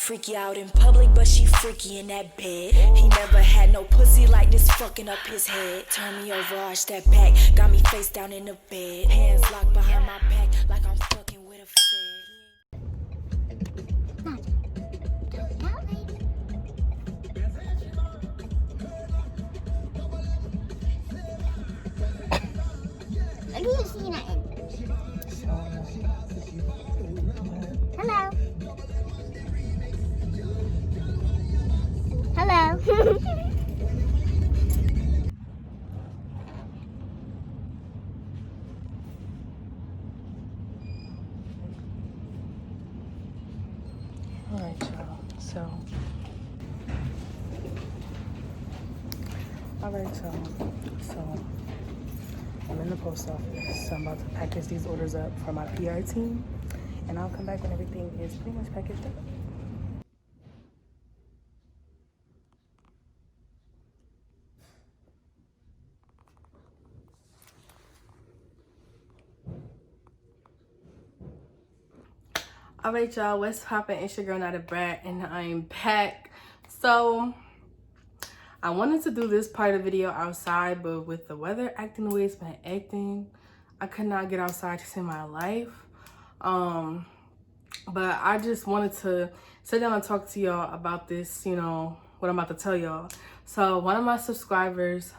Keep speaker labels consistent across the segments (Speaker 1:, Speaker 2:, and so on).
Speaker 1: freaky out in public, but she freaky in that bed. He never had no pussy like this fucking up his head. Turn me over, arch that back, got me face down in the bed. Hands locked behind my back like I'm fucking with a fed.
Speaker 2: I didn't see nothing. Hello. Hello.
Speaker 3: Alright, y'all. So I'm in the post office. So I'm about to package these orders up for my PR team, and I'll come back when everything is pretty much packaged up. Alright, y'all, what's poppin'? It's your girl Nyethebrat, and I'm back. So I wanted to do this part of the video outside, but with the weather acting the way it's been acting, I could not get outside to save my life. But I just wanted to sit down and talk to y'all about this, you know, what I'm about to tell y'all. So one of my subscribers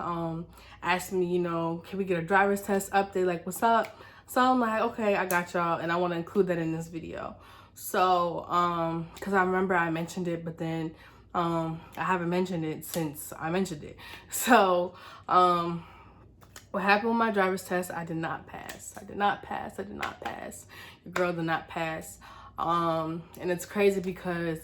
Speaker 3: asked me, you know, can we get a driver's test update? Like, what's up? So I'm like, okay, I got y'all, and I want to include that in this video. So, because I remember I mentioned it, but then I haven't mentioned it since I mentioned it. So, what happened with my driver's test, I did not pass. I did not pass. Your girl did not pass. And it's crazy because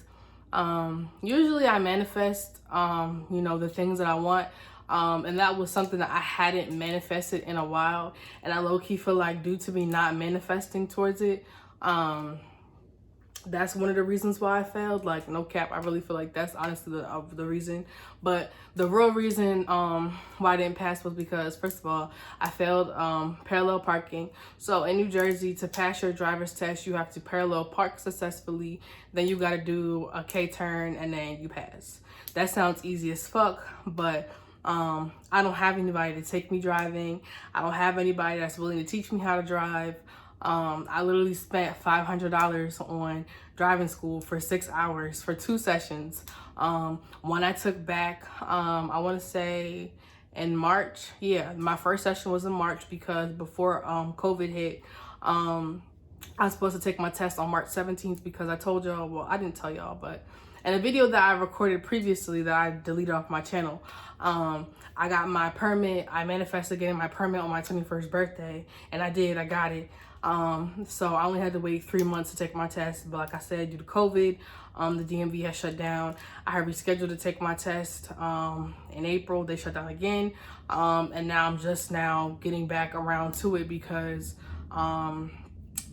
Speaker 3: usually I manifest, you know, the things that I want. And that was something that I hadn't manifested in a while. And I low-key feel like due to me not manifesting towards it, that's one of the reasons why I failed. Like, no cap, I really feel like that's honestly the reason. But the real reason why I didn't pass was because, first of all, I failed parallel parking. So in New Jersey, to pass your driver's test, you have to parallel park successfully. Then you got to do a K-turn, and then you pass. That sounds easy as fuck, but I don't have anybody to take me driving. I don't have anybody that's willing to teach me how to drive. I literally spent $500 on driving school for 6 hours for 2 sessions. One I took back, I want to say in March. Yeah, my first session was in March because before COVID hit, I was supposed to take my test on March 17th because I told y'all, well, I didn't tell y'all, but in a video that I recorded previously that I deleted off my channel, I got my permit. I manifested getting my permit on my 21st birthday, and I did. I got it. So I only had to wait 3 months to take my test, but like I said, due to COVID, the DMV has shut down. I had rescheduled to take my test in April. They shut down again, and now I'm just now getting back around to it because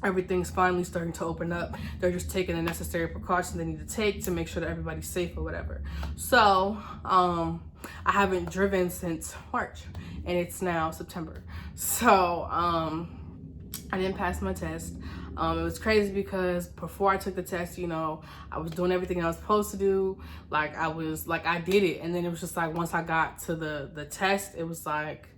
Speaker 3: everything's finally starting to open up. They're just taking the necessary precautions they need to take to make sure that everybody's safe or whatever. So I haven't driven since March, and it's now September. So I didn't pass my test. It was crazy because before I took the test, you know, I was doing everything I was supposed to do. Like, I did it. And then it was just like, once I got to the test, it was like,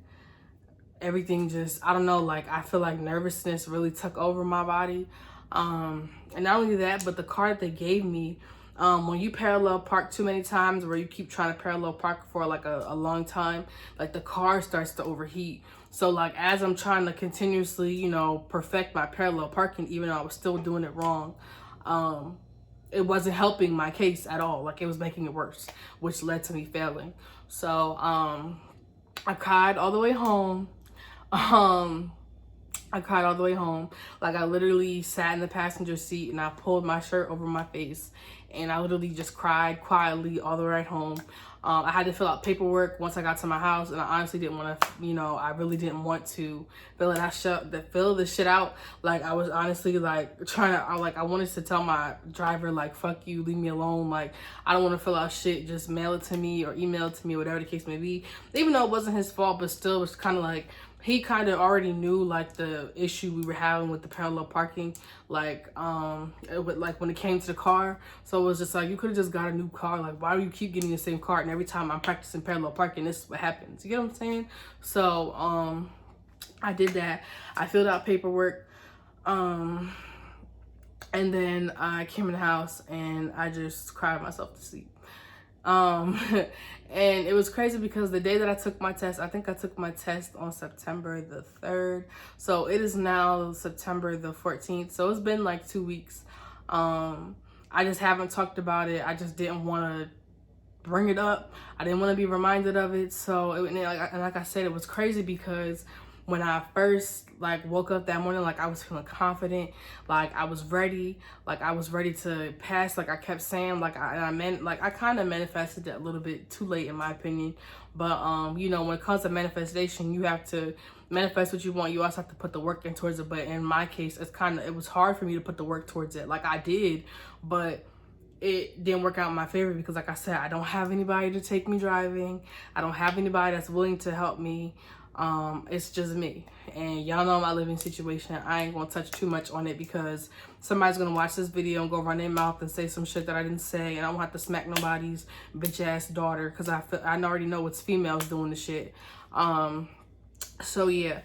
Speaker 3: everything just, I don't know, like, I feel like nervousness really took over my body. And not only that, but the car that they gave me, when you parallel park too many times, where you keep trying to parallel park for like a long time, like the car starts to overheat. So like, as I'm trying to continuously, you know, perfect my parallel parking, even though I was still doing it wrong, it wasn't helping my case at all. Like, it was making it worse, which led to me failing. So I cried all the way home. I cried all the way home. Like, I literally sat in the passenger seat and I pulled my shirt over my face, and I literally just cried quietly all the way home. I had to fill out paperwork once I got to my house, and I honestly didn't want to, you know, I really didn't want to fill this shit out. Like, I was honestly like trying to, I wanted to tell my driver, like, fuck you, leave me alone. Like, I don't want to fill out shit, just mail it to me or email it to me, whatever the case may be. Even though it wasn't his fault, but still, it was kind of like, he kind of already knew like the issue we were having with the parallel parking, like like when it came to the car. So it was just like, you could have just got a new car. Like, why do you keep getting the same car? And every time I'm practicing parallel parking, this is what happens. You get what I'm saying? So I did that. I filled out paperwork, and then I came in the house and I just cried myself to sleep. And it was crazy because the day that I took my test, I think I took my test on September the 3rd. So it is now September the 14th. So it's been like 2 weeks. I just haven't talked about it. I just didn't want to bring it up. I didn't want to be reminded of it. So like I said, it was crazy because when I first like woke up that morning, like I was feeling confident, like I was ready, to pass. Like I kept saying, like I kind of manifested it a little bit too late in my opinion. But you know, when it comes to manifestation, you have to manifest what you want. You also have to put the work in towards it. But in my case, it was hard for me to put the work towards it. Like I did, but it didn't work out in my favor because, like I said, I don't have anybody to take me driving. I don't have anybody that's willing to help me. It's just me, and y'all know my living situation. I ain't gonna touch too much on it because somebody's gonna watch this video and go run their mouth and say some shit that I didn't say, and I don't have to smack nobody's bitch ass daughter because I already know it's females doing the shit. So yeah,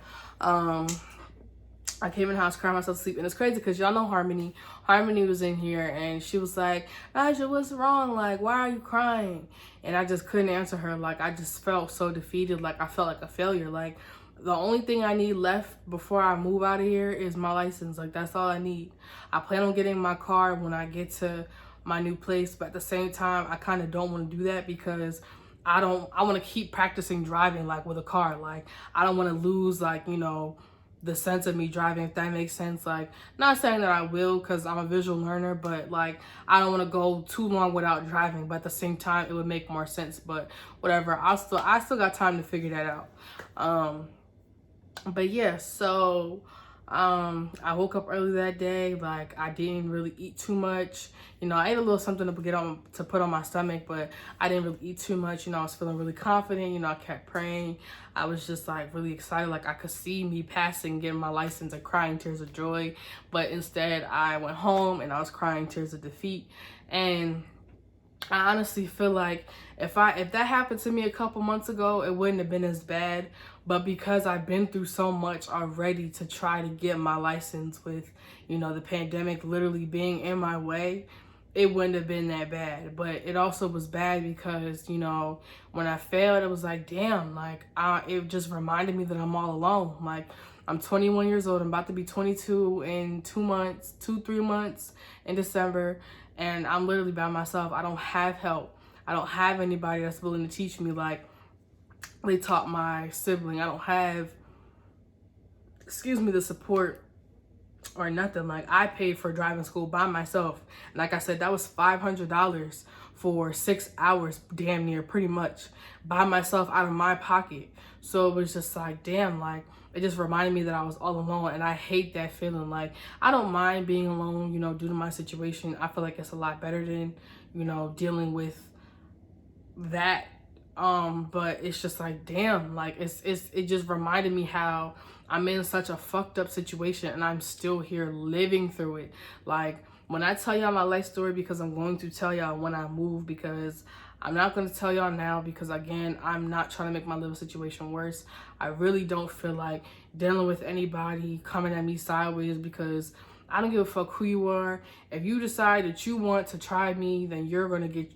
Speaker 3: I came in the house, cried myself to sleep, and it's crazy because y'all know Harmony. Harmony was in here, and she was like, Aja, what's wrong? Like, why are you crying? And I just couldn't answer her. Like, I just felt so defeated. Like, I felt like a failure. Like, the only thing I need left before I move out of here is my license. Like, that's all I need. I plan on getting my car when I get to my new place, but at the same time, I kind of don't want to do that because I want to keep practicing driving, like, with a car. Like, I don't want to lose, like, you know, the sense of me driving, if that makes sense. Like, not saying that I will because I'm a visual learner, but like I don't want to go too long without driving, but at the same time it would make more sense. But whatever, I still got time to figure that out. But yeah, so I woke up early that day. Like, I didn't really eat too much. You know, I ate a little something to put on my stomach, but I didn't really eat too much. You know, I was feeling really confident. You know, I kept praying. I was just like really excited. Like, I could see me passing, getting my license, and crying tears of joy. But instead, I went home and I was crying tears of defeat. And I honestly feel like if that happened to me a couple months ago, it wouldn't have been as bad. But because I've been through so much already to try to get my license with, you know, the pandemic literally being in my way, it wouldn't have been that bad. But it also was bad because, you know, when I failed, it was like, damn, like it just reminded me that I'm all alone. Like, I'm 21 years old. I'm about to be 22 in 3 months in December. And I'm literally by myself. I don't have help. I don't have anybody that's willing to teach me like they taught my sibling. I don't have, the support or nothing. Like, I paid for driving school by myself. And like I said, that was $500 for 6 hours, damn near, pretty much, by myself out of my pocket. So it was just like, damn, like, it just reminded me that I was all alone, and I hate that feeling. Like, I don't mind being alone, you know, due to my situation. I feel like it's a lot better than, you know, dealing with that. But it's just like, damn, like it just reminded me how I'm in such a fucked up situation and I'm still here living through it. Like, when I tell y'all my life story, because I'm going to tell y'all when I move, because I'm not going to tell y'all now because, again, I'm not trying to make my living situation worse. I really don't feel like dealing with anybody coming at me sideways because I don't give a fuck who you are. If you decide that you want to try me, then you're going to get...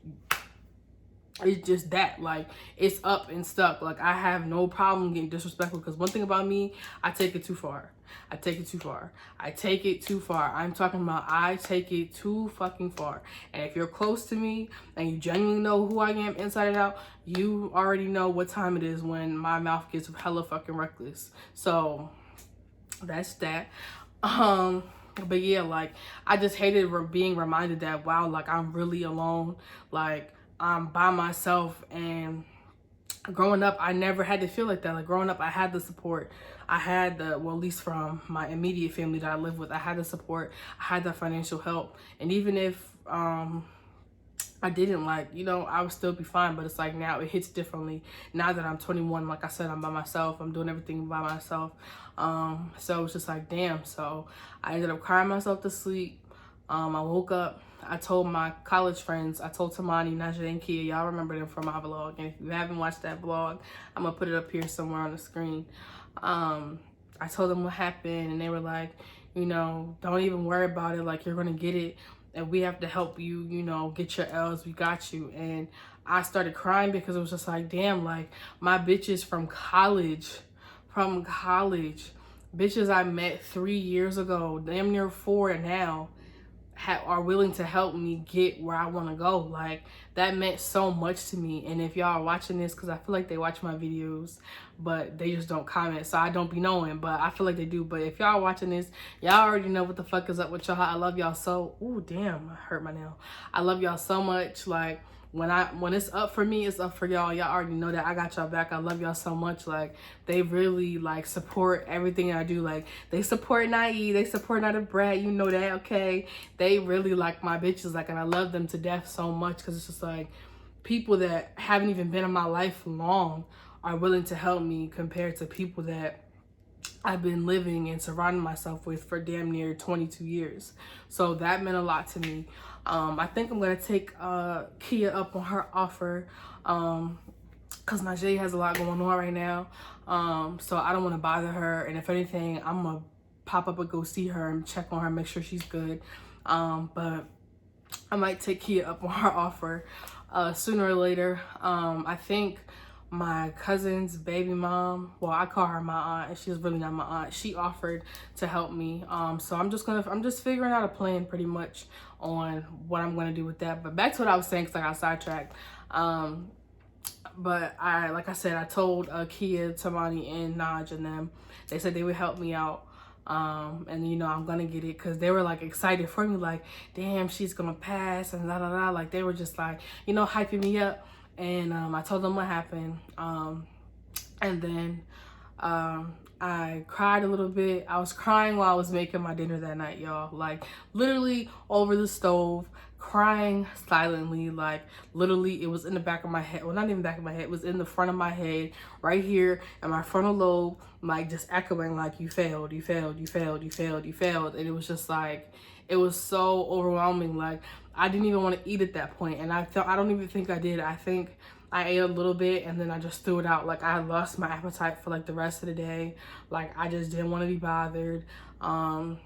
Speaker 3: It's just that, like, it's up and stuck. Like, I have no problem getting disrespectful because one thing about me, I take it too far. I take it too far. I'm talking about I take it too fucking far. And if you're close to me and you genuinely know who I am inside and out, you already know what time it is when my mouth gets hella fucking reckless. So that's that. But yeah, like, I just hated being reminded that, wow, like, I'm really alone. Like, I'm by myself. And growing up, I never had to feel like that. Like, growing up, I had the support. I had well, at least from my immediate family that I live with, I had the support. I had the financial help. And even if I didn't, like, you know, I would still be fine, but it's like now it hits differently. Now that I'm 21, like I said, I'm by myself. I'm doing everything by myself. So it's just like, damn. So I ended up crying myself to sleep. I woke up. I told my college friends, I told Tamani, Najee, and Kia, y'all remember them from my vlog. And if you haven't watched that vlog, I'm gonna put it up here somewhere on the screen. I told them what happened, and they were like, you know, don't even worry about it. Like, you're gonna get it. And we have to help you, you know, get your L's. We got you. And I started crying because it was just like, damn, like my bitches from college, bitches I met 3 years ago, damn near 4 now, are willing to help me get where I want to go. Like, that meant so much to me. And if y'all are watching this, because I feel like they watch my videos, but they just don't comment, so I don't be knowing, but I feel like they do. But if y'all are watching this, y'all already know what the fuck is up with y'all. I love y'all so, ooh, damn, I hurt my nail. I love y'all so much. Like, when it's up for me, it's up for y'all. Y'all already know that I got y'all back. I love y'all so much. Like, they really like support everything I do. Like, they support Nyethebrat, they support Nyethebrat, you know that, okay? They really like my bitches, like, and I love them to death so much, because it's just like people that haven't even been in my life long are willing to help me compared to people that I've been living and surrounding myself with for damn near 22 years. So that meant a lot to me. I think I'm gonna take Kia up on her offer, because Najee has a lot going on right now. So I don't want to bother her, and if anything, I'm gonna pop up and go see her and check on her, make sure she's good. But I might take Kia up on her offer sooner or later. I think my cousin's baby mom, well, I call her my aunt, and she's really not my aunt, she offered to help me. So I'm just figuring out a plan pretty much on what I'm gonna do with that. But back to what I was saying, because I got sidetracked. But like I said, I told Kia, Tamani, and Naj and them. They said they would help me out. And you know, I'm gonna get it, because they were like excited for me, like, damn, she's gonna pass, and la la la. Like, they were just like, you know, hyping me up. And I told them what happened. And then I cried a little bit. I was crying while I was making my dinner that night, y'all. Like, literally over the stove, crying silently. Like, literally, it was in the back of my head. Well, not even back of my head. It was in the front of my head, right here, and my frontal lobe, like, just echoing, like, you failed, you failed, you failed, you failed, you failed. And it was just like, it was so overwhelming. Like, I didn't even want to eat at that point. And I don't even think I did. I think I ate a little bit, and then I just threw it out. Like, I lost my appetite for like the rest of the day. Like, I just didn't want to be bothered. My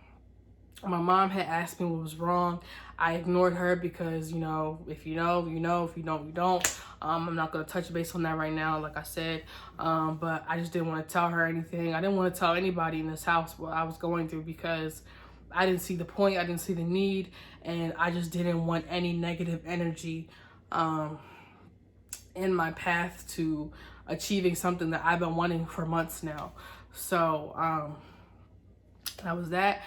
Speaker 3: mom had asked me what was wrong. I ignored her because, you know, if you know, you know, if you don't, you don't. I'm not going to touch base on that right now, like I said. But I just didn't want to tell her anything. I didn't want to tell anybody in this house what I was going through, because I didn't see the point. I didn't see the need. And I just didn't want any negative energy in my path to achieving something that I've been wanting for months now. So that was that.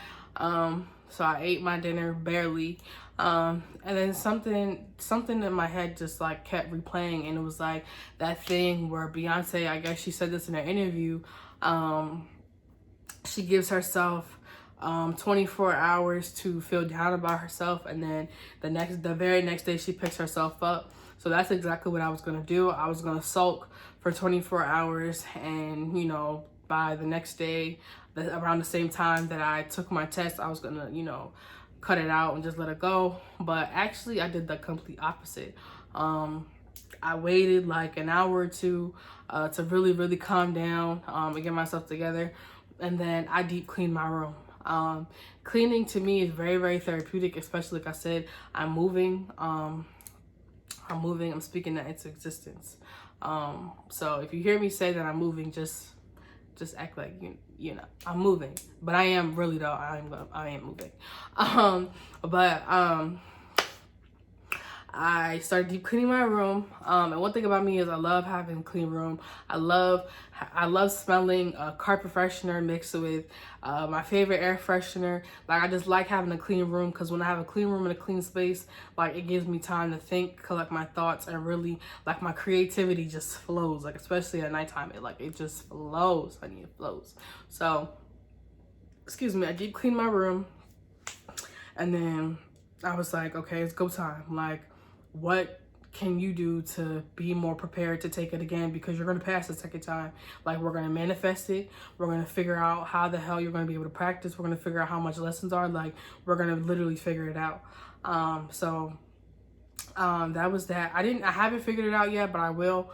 Speaker 3: So I ate my dinner barely. And then something in my head just like kept replaying, and it was like that thing where Beyonce, I guess she said this in her interview, she gives herself 24 hours to feel down about herself, and then the very next day she picks herself up. So that's exactly what I was gonna do. I was gonna sulk for 24 hours, and you know, by the next day, around the same time that I took my test, I was gonna, you know, cut it out and just let it go. But actually, I did the complete opposite. I waited like an hour or two to really calm down and get myself together, and then I deep cleaned my room. Cleaning to me is very therapeutic, especially, like I said, I'm moving, I'm speaking that into existence. So if you hear me say that I'm moving, just act like you know I'm moving, but I am really though. I am moving. I started deep cleaning my room. And one thing about me is I love having a clean room. I love smelling a carpet freshener mixed with my favorite air freshener. Like, I just like having a clean room, because when I have a clean room and a clean space, like, it gives me time to think, collect my thoughts, and really, like, my creativity just flows. Like, especially at nighttime, it just flows, honey, it flows. So, excuse me, I deep cleaned my room, and then I was like, okay, it's go time. Like, what can you do to be more prepared to take it again, because you're going to pass the second time. Like, we're going to manifest it. We're going to figure out how the hell you're going to be able to practice. We're going to figure out how much lessons are. Like, we're going to literally figure it out. That was that. I haven't figured it out yet, but I will.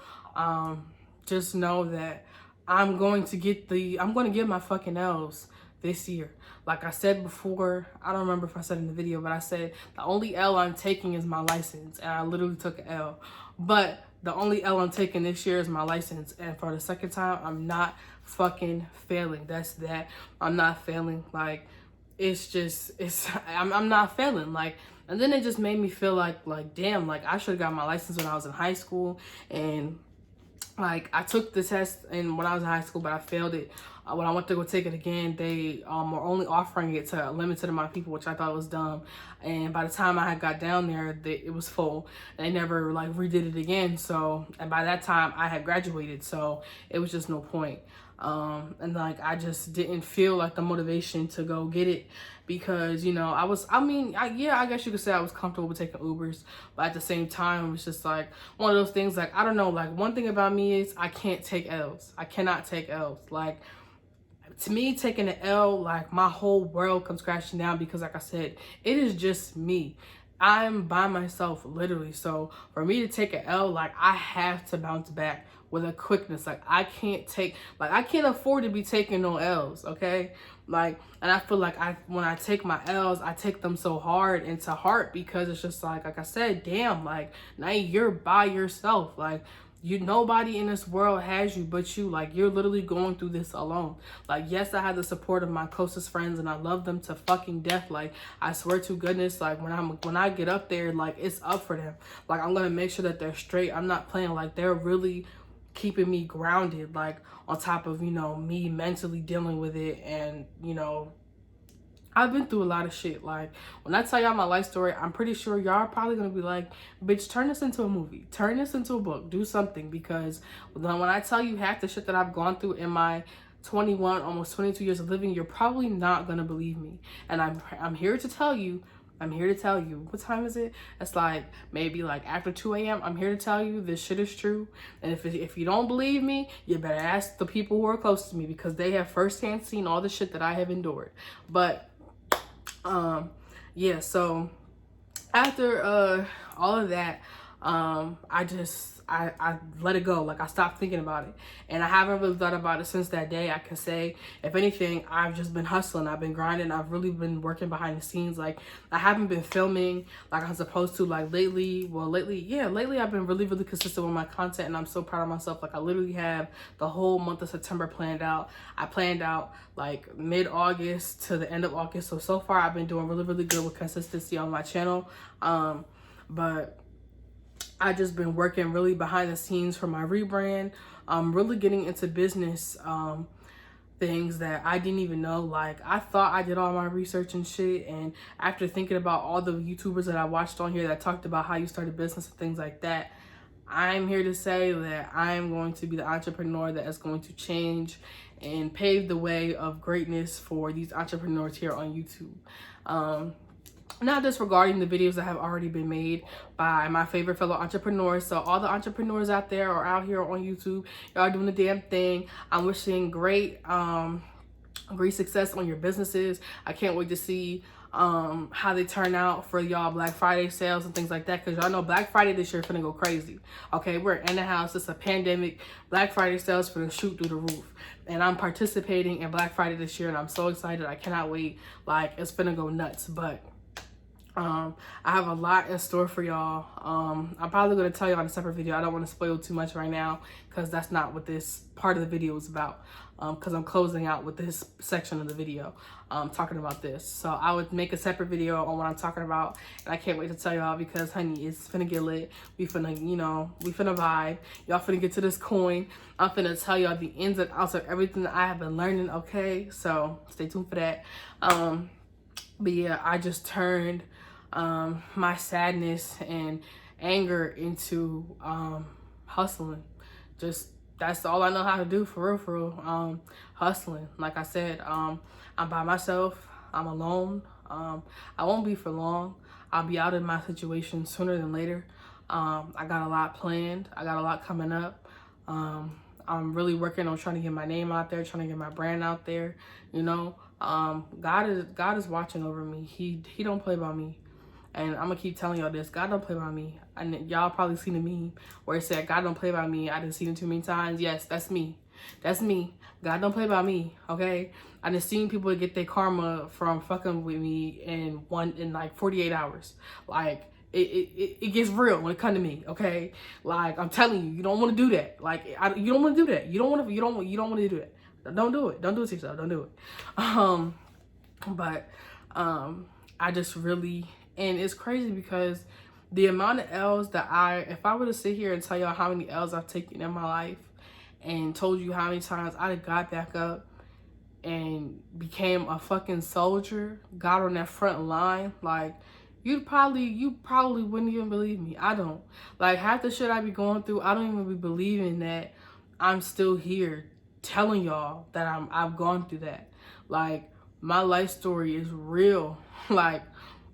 Speaker 3: Just know that I'm going to get my fucking L's this year. Like I said before, I don't remember if I said in the video, but I said the only L I'm taking is my license, and I literally took an L. But the only L I'm taking this year is my license, and for the second time, I'm not fucking failing. That's that. I'm not failing. Like, I'm not failing. Like, and then it just made me feel like damn, like I should have got my license when I was in high school. And like, I took the test and when I was in high school, but I failed it. When I went to go take it again, they were only offering it to a limited amount of people, which I thought was dumb. And by the time I had got down there, it was full. They never like redid it again. So, and by that time I had graduated, so it was just no point. And like, I just didn't feel like the motivation to go get it, because, you know, I guess you could say I was comfortable with taking Ubers, but at the same time, it was just like one of those things. Like, I don't know, like, one thing about me is I can't take L's. I cannot take L's. Like, to me, taking an L, like, my whole world comes crashing down, because like I said, it is just me. I'm by myself, literally. So for me to take an L, like, I have to bounce back with a quickness. Like, I can't afford to be taking no L's, okay? Like, and I feel like when I take my L's, I take them so hard into heart, because it's just like I said, damn, like, now you're by yourself. Like, nobody in this world has you but you. Like, you're literally going through this alone. Like, yes, I have the support of my closest friends, and I love them to fucking death. Like, I swear to goodness, like, when I get up there, like, it's up for them. Like, I'm gonna make sure that they're straight. I'm not playing. Like, they're really keeping me grounded, like, on top of, you know, me mentally dealing with it. And, you know, I've been through a lot of shit. Like, when I tell y'all my life story, I'm pretty sure y'all are probably gonna be like, bitch, turn this into a movie, turn this into a book, do something. Because when I tell you half the shit that I've gone through in my 21, almost 22 years of living, you're probably not gonna believe me. And I'm here to tell you, what time is it? It's like maybe like after 2 a.m. I'm here to tell you this shit is true. And if you don't believe me, you better ask the people who are close to me, because they have firsthand seen all the shit that I have endured. But yeah, so after all of that, I let it go. Like, I stopped thinking about it, and I haven't really thought about it since that day. I can say, if anything, I've just been hustling. I've been grinding. I've really been working behind the scenes. Like, I haven't been filming like I'm supposed to. Like, lately I've been really, really consistent with my content, and I'm so proud of myself. Like, I literally have the whole month of September planned out. I planned out like mid-August to the end of August. So far I've been doing really, really good with consistency on my channel. But I just been working really behind the scenes for my rebrand. Really getting into business things that I didn't even know. Like, I thought I did all my research and shit, and after thinking about all the YouTubers that I watched on here that talked about how you start a business and things like that, I'm here to say that I'm going to be the entrepreneur that is going to change and pave the way of greatness for these entrepreneurs here on YouTube. Not disregarding the videos that have already been made by my favorite fellow entrepreneurs. So all the entrepreneurs out there are out here on YouTube. Y'all doing the damn thing. I'm wishing great success on your businesses. I can't wait to see how they turn out for y'all Black Friday sales and things like that, because y'all know Black Friday this year finna go crazy. Okay, we're in the house, it's a pandemic. Black Friday sales finna shoot through the roof, and I'm participating in Black Friday this year, and I'm so excited. I cannot wait. Like, it's finna go nuts. But I have a lot in store for y'all. I'm probably going to tell you on a separate video. I don't want to spoil too much right now, because that's not what this part of the video is about. Because I'm closing out with this section of the video, talking about this. So I would make a separate video on what I'm talking about, and I can't wait to tell y'all, because honey, it's finna get lit. We finna, you know, we finna vibe. Y'all finna get to this coin. I'm finna tell y'all the ins and outs of everything that I have been learning. Okay, so stay tuned for that. But yeah, I just turned my sadness and anger into hustling. Just, that's all I know how to do, for real. Hustling. Like I said, I'm by myself. I'm alone. I won't be for long. I'll be out of my situation sooner than later. I got a lot planned. I got a lot coming up. I'm really working on trying to get my name out there, trying to get my brand out there. You know, God is watching over me. He don't play by me. And I'm gonna keep telling y'all this. God don't play by me. And y'all probably seen a meme where it said, God don't play by me. I done seen it too many times. Yes, that's me. That's me. God don't play by me, okay? I done seen people get their karma from fucking with me in like 48 hours. Like, it gets real when it comes to me, okay? Like, I'm telling you, you don't want to do that. Like, you don't want to do that. You don't want to do that. Don't do it. Don't do it to yourself. Don't do it. But I just really, and it's crazy because the amount of L's that if I were to sit here and tell y'all how many L's I've taken in my life and told you how many times I got back up and became a fucking soldier, got on that front line, like, you probably wouldn't even believe me. I don't. Like, half the shit I be going through, I don't even be believing that I'm still here telling y'all that I've gone through that. Like, my life story is real. Like,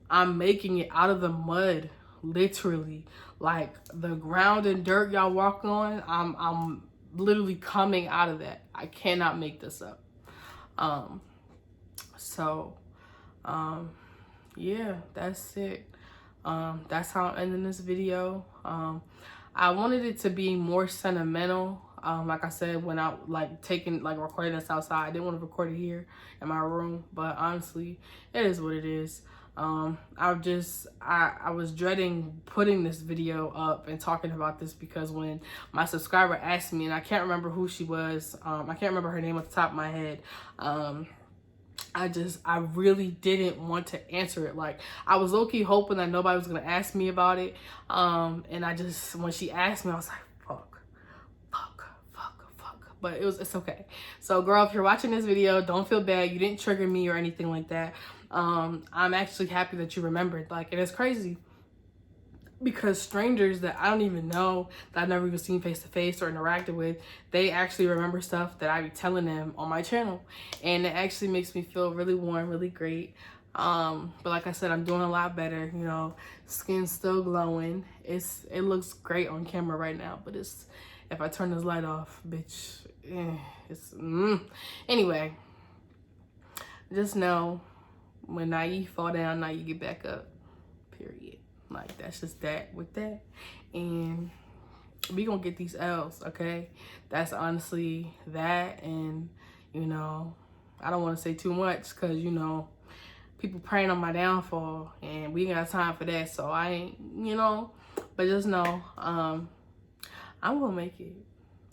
Speaker 3: I'm making it out of the mud, literally. Like, the ground and dirt y'all walk on, I'm literally coming out of that. I cannot make this up. Yeah, that's it. That's how I'm ending this video. I wanted it to be more sentimental. Like I said, when I recording this outside, I didn't want to record it here in my room, but honestly, it is what it is. I was dreading putting this video up and talking about this because when my subscriber asked me, and I can't remember who she was, I can't remember her name off the top of my head, I really didn't want to answer it. Like, I was low-key hoping that nobody was gonna ask me about it. And when she asked me, I was like, fuck. But it's okay. So girl, if you're watching this video, don't feel bad. You didn't trigger me or anything like that. I'm actually happy that you remembered. Like, and it's crazy because strangers that I don't even know, that I've never even seen face to face or interacted with, they actually remember stuff that I be telling them on my channel. And it actually makes me feel really warm, really great. But like I said, I'm doing a lot better, you know, skin's still glowing. It looks great on camera right now, but if I turn this light off, bitch, Anyway, just know when now you fall down, now you get back up, period. Like, that's just that with that. And we gonna get these L's, okay? That's honestly that. And, you know, I don't want to say too much because, you know, people praying on my downfall and we ain't got time for that. So I ain't, you know, but just know, I'm gonna make it.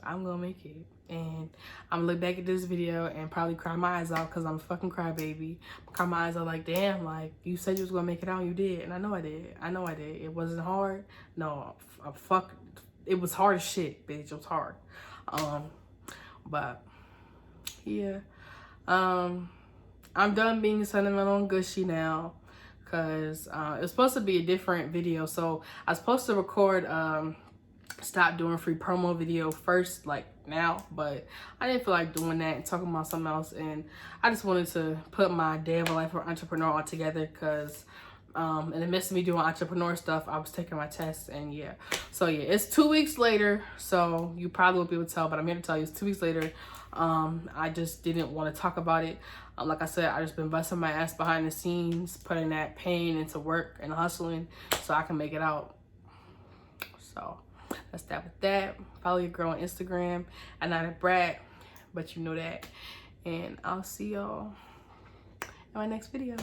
Speaker 3: I'm gonna make it. And I'm gonna look back at this video and probably cry my eyes out because I'm a fucking crybaby. Cry my eyes out like, damn, like, you said you was gonna make it out and you did. And I know I did. It wasn't hard. No, it was hard as shit, bitch. It was hard. But yeah. I'm done being sentimental and gushy now because it's supposed to be a different video. So I was supposed to record stop doing free promo video first, like now, but I didn't feel like doing that and talking about something else. And I just wanted to put my day of a life for entrepreneur all together because in the midst of me doing entrepreneur stuff, I was taking my tests. And yeah, so yeah, it's 2 weeks later, so you probably won't be able to tell, but I'm here to tell you it's 2 weeks later. I just didn't want to talk about it. Like I said, I just been busting my ass behind the scenes, putting that pain into work and hustling so I can make it out. So that's that with that. Follow your girl on Instagram at Nyethebrat, but you know that. And I'll see y'all in my next video.